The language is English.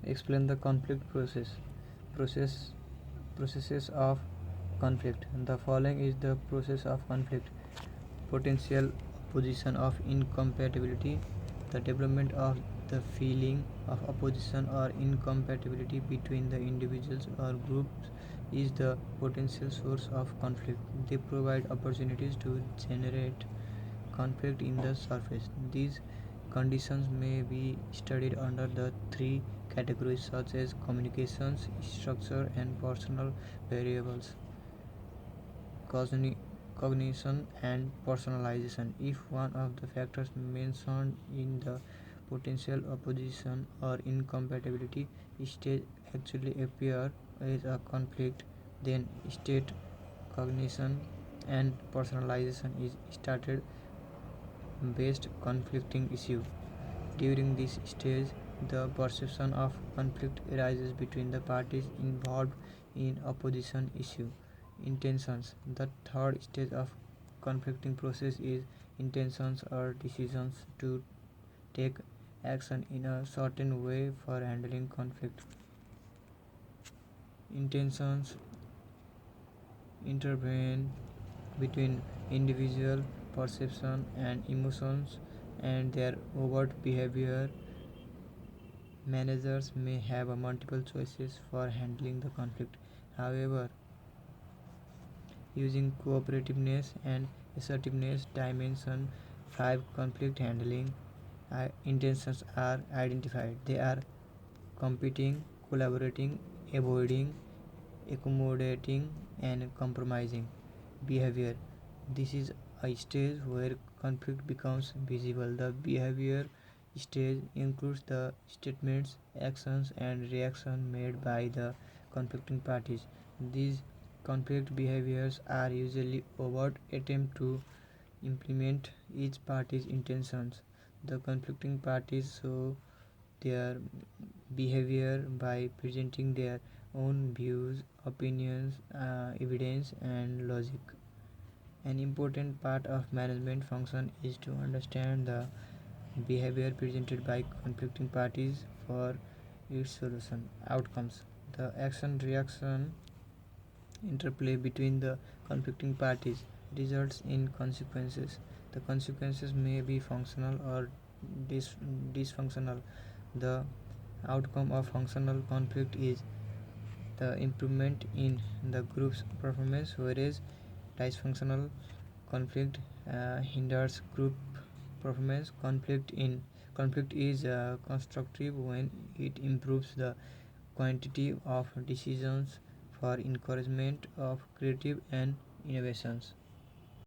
Explain the conflict process processes of conflict. The following is the process of conflict: potential opposition of incompatibility. The development of the feeling of opposition or incompatibility between the individuals or groups is the potential source of conflict. They provide opportunities to generate conflict in the surface. These conditions may be studied under the three categories such as communications, structure, and personal variables. Cognition and personalization. If one of the factors mentioned in the potential opposition or incompatibility stage actually appear as a conflict, then state cognition and personalization is started based conflicting issue. During this stage, the perception of conflict arises between the parties involved in opposition issue. Intentions. The third stage of conflicting process is intentions or decisions to take action in a certain way for handling conflict. Intentions intervene between individual perception and emotions and their overt behavior. Managers may have a multiple choices for handling the conflict. However, using cooperativeness and assertiveness dimension 5 conflict handling intentions are identified. They are competing, collaborating, avoiding, accommodating, and compromising behavior. This is a stage where conflict becomes visible. The behavior stage includes the statements, actions, and reactions made by the conflicting parties. These conflict behaviors are usually overt attempts to implement each party's intentions. The conflicting parties show their behavior by presenting their own views, opinions, evidence, and logic. An important part of management function is to understand the behavior presented by conflicting parties for its solution outcomes. The action reaction interplay between the conflicting parties results in consequences. The consequences may be functional or dysfunctional. The outcome of functional conflict is the improvement in the group's performance, whereas dysfunctional conflict hinders group performance. Conflict is constructive when it improves the quantity of decisions for encouragement of creative and innovations.